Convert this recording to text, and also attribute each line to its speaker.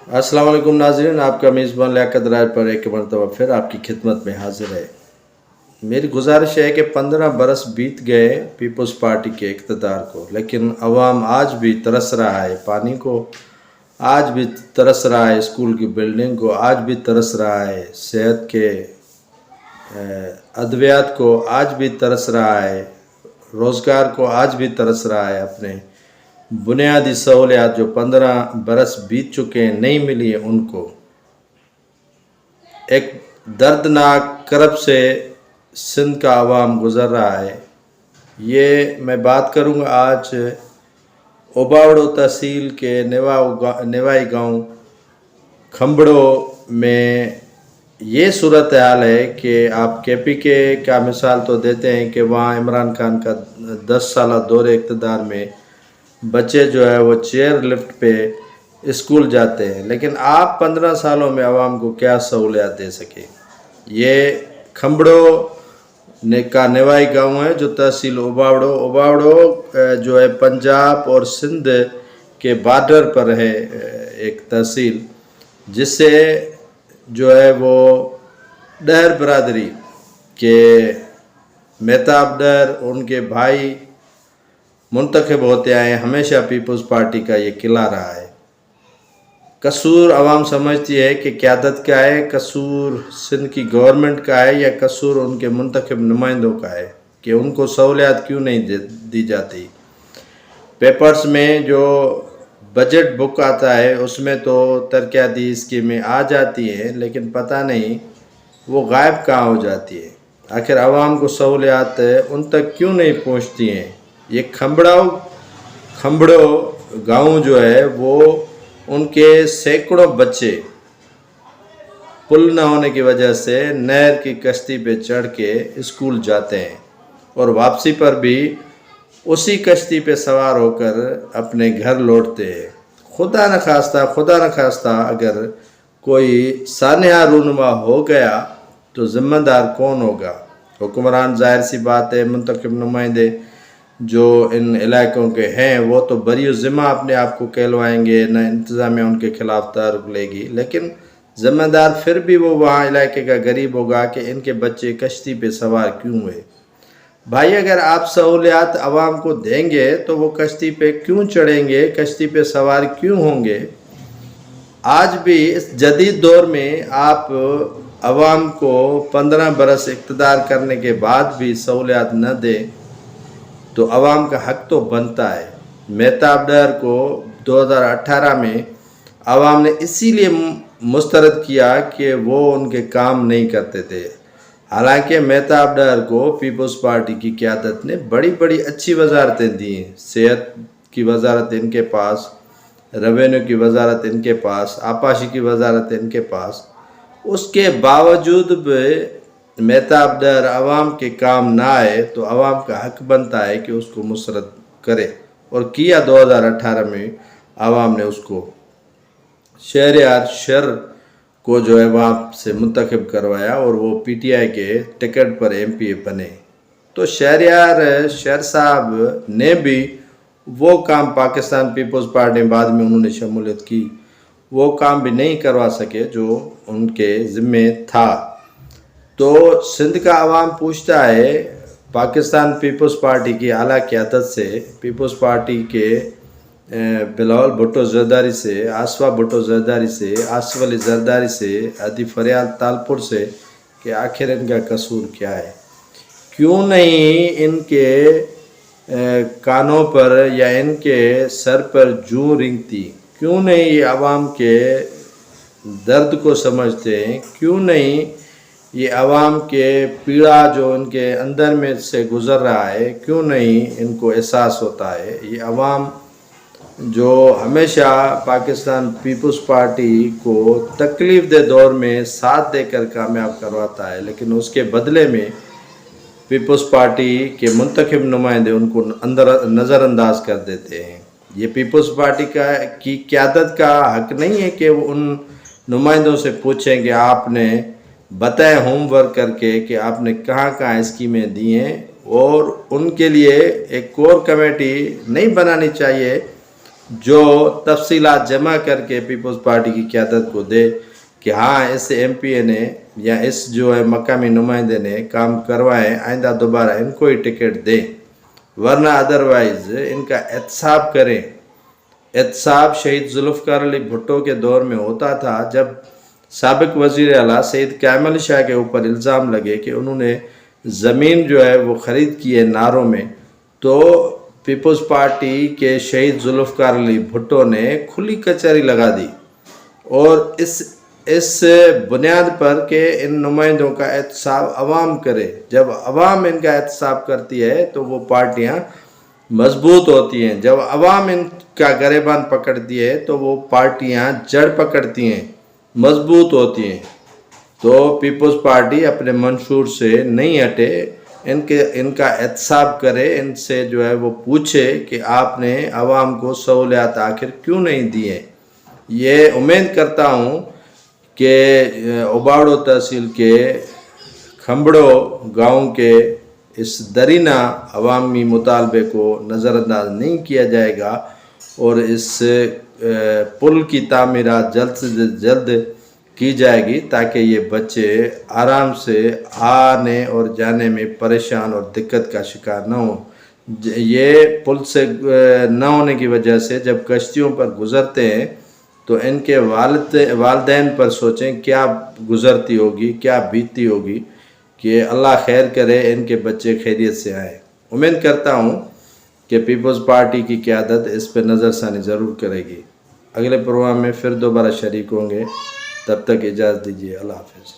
Speaker 1: अस्सलाम वालेकुम नाज़रीन, आपका मेज़बान लियाकत राज पर एक मरतबा फिर आपकी खिदमत में हाजिर है। मेरी गुजारिश है कि 15 बरस बीत गए पीपल्स पार्टी के इक़्तिदार को, लेकिन अवाम आज भी तरस रहा है पानी को, आज भी तरस रहा है स्कूल की बिल्डिंग को, आज भी तरस रहा है सेहत के अद्वियात को, आज भी तरस रहा है रोज़गार को, आज भी तरस रहा है अपने बुनियादी सहूलियात जो 15 बरस बीत चुके हैं नहीं मिली है उनको। एक दर्दनाक करब से सिंध का अवाम गुज़र रहा है। ये मैं बात करूँगा आज ओबावड़ो तहसील के नेवाई गांव खम्बड़ो में। ये सूरत हाल है कि आप KPK का मिसाल तो देते हैं कि वहाँ इमरान खान का 10 साल दौरे इक़्तिदार में बच्चे जो है वो चेयर लिफ्ट पे स्कूल जाते हैं, लेकिन आप 15 सालों में आवाम को क्या सहूलियात दे सके। ये खम्बड़ो का नेवाई गांव है जो तहसील ओबावड़ो जो है पंजाब और सिंध के बॉर्डर पर है एक तहसील, जिससे जो है वो डहर बरादरी के मेहताब डर उनके भाई मुंतखब होते आए। हमेशा पीपल्स पार्टी का ये किला रहा है। कसूर आवाम समझती है कि क़यादत का है, कसूर सिंध की गवर्नमेंट का है या कसूर उनके मुंतखब नुमाइंदों का है कि उनको सहूलियात क्यों नहीं दी जाती। पेपर्स में जो बजट बुक आता है उसमें तो तरक्याती स्कीमें आ जाती हैं, लेकिन पता नहीं वो गायब कहाँ हो जाती है। आखिर आवाम को सहूलियात उन तक क्यों नहीं पहुँचती हैं। ये खम्बड़ो गांव जो है वो उनके सैकड़ों बच्चे पुल न होने की वजह से नहर की कश्ती पे चढ़ के स्कूल जाते हैं और वापसी पर भी उसी कश्ती पे सवार होकर अपने घर लौटते हैं। खुदा न खास्ता अगर कोई सानहा रूनुमा हो गया तो ज़िम्मेदार कौन होगा। हुक्मरान ज़ाहिर सी बात है, मुंतखब नुमाइंदे जो इन इलाकों के हैं वो तो बरी ज़िम्मा अपने आप को कहलवाएंगे, न इंतज़ामिया उनके ख़िलाफ़ तारुफ लेगी, लेकिन ज़िम्मेदार फिर भी वो वहाँ इलाके का गरीब होगा कि इनके बच्चे कश्ती पे सवार क्यों हुए। भाई अगर आप सहूलियात आवाम को देंगे तो वो कश्ती पे क्यों चढ़ेंगे, कश्ती पे सवार क्यों होंगे। आज भी इस जदीद दौर में आप आवाम को 15 बरस इक़्तिदार करने के बाद भी सहूलियात न दें तो आवाम का हक तो बनता है। मेहताब डर को 2018 में आवाम ने इसीलिए मुस्तरद किया कि वो उनके काम नहीं करते थे। हालांकि मेहताब डर को पीपल्स पार्टी की क़यादत ने बड़ी बड़ी अच्छी वजारतें दी हैं। सेहत की वजारत इनके पास, रेवेन्यू की वजारत इनके पास, आपाशी की वजारत इनके पास। उसके बावजूद भी मेहताब डर आवाम के काम ना आए तो आवाम का हक बनता है कि उसको मुसरद करे, और किया। 2018 में आवाम ने उसको शहरियार शर को जो है वहाँ से मुंतखब करवाया और वो PTI के टिकट पर MPA बने। तो शहरियार शर साहब ने भी वो काम पाकिस्तान पीपल्स पार्टी में बाद में उन्होंने शमूलियत की, वो काम भी नहीं करवा सके जो उनके ज़िम्मे था। तो सिंध का आवाम पूछता है पाकिस्तान पीपल्स पार्टी की आला क़यादत से, पीपल्स पार्टी के बिलावल भुट्टो ज़रदारी से, आसफा भुट्टो ज़रदारी से, आसिफ अली ज़रदारी से, अदी फरियाल तालपुर से कि आखिर इनका कसूर क्या है। क्यों नहीं इनके कानों पर या इनके सर पर जूं रिंगती, क्यों नहीं ये आवाम के दर्द को समझते हैं, क्यों नहीं ये आवाम के पीड़ा जो इनके अंदर में से गुज़र रहा है क्यों नहीं इनको एहसास होता है। ये आवाम जो हमेशा पाकिस्तान पीपल्स पार्टी को तकलीफ़ दे दौर में साथ देकर कामयाब करवाता है, लेकिन उसके बदले में पीपल्स पार्टी के मुंतखब नुमाइंदे उनको नज़रअंदाज कर देते हैं। ये पीपल्स पार्टी की क़यादत का हक नहीं है कि वो उन नुमाइंदों से पूछें कि आपने बताएं होमवर्क करके कि आपने कहाँ कहाँ स्कीमें दी हैं, और उनके लिए एक कोर कमेटी नहीं बनानी चाहिए جو تفصیلات جمع کر کے پیپلز پارٹی کی قیادت کو دے کہ ہاں اس ایم پی اے نے یا اس جو ہے مقامی نمائندے نے کام کروائیں، آئندہ دوبارہ ان کو ہی ٹکٹ دیں، ورنہ ادروائز ان کا احتساب کریں۔ احتساب شہید ذوالفقار علی بھٹو کے دور میں ہوتا تھا، جب سابق وزیر اعلیٰ سید کامل شاہ کے اوپر الزام لگے کہ انہوں نے زمین جو ہے وہ خرید کی ہے ناروں میں، تو پیپلز پارٹی کے شہید ذوالفقار علی بھٹو نے کھلی کچہری لگا دی، اور اس بنیاد پر کہ ان نمائندوں کا احتساب عوام کرے۔ جب عوام ان کا احتساب کرتی ہے تو وہ پارٹیاں مضبوط ہوتی ہیں، جب عوام ان کا گریبان پکڑتی ہے تو وہ پارٹیاں جڑ پکڑتی ہیں، مضبوط ہوتی ہیں۔ تو پیپلز پارٹی اپنے منشور سے نہیں ہٹے، ان کا احتساب کرے، ان سے جو ہے وہ پوچھے کہ آپ نے عوام کو سہولیات آخر کیوں نہیں دی ہیں۔ یہ امید کرتا ہوں کہ اوباڑو تحصیل کے کھمبڑو گاؤں کے اس درینہ عوامی مطالبے کو نظر انداز نہیں کیا جائے گا، اور اس پل کی تعمیرات جلد سے جلد کی جائے گی تاکہ یہ بچے آرام سے آنے اور جانے میں پریشان اور دقت کا شکار نہ ہوں۔ یہ پل سے نہ ہونے کی وجہ سے جب کشتیوں پر گزرتے ہیں تو ان کے والدین پر سوچیں کیا گزرتی ہوگی، کیا بیتتی ہوگی، کہ اللہ خیر کرے ان کے بچے خیریت سے آئیں۔ امید کرتا ہوں کہ پیپلز پارٹی کی قیادت اس پہ نظر ثانی ضرور کرے گی۔ اگلے پروگرام میں پھر دوبارہ شریک ہوں گے، تب تک اجازت دیجیے، اللہ حافظ۔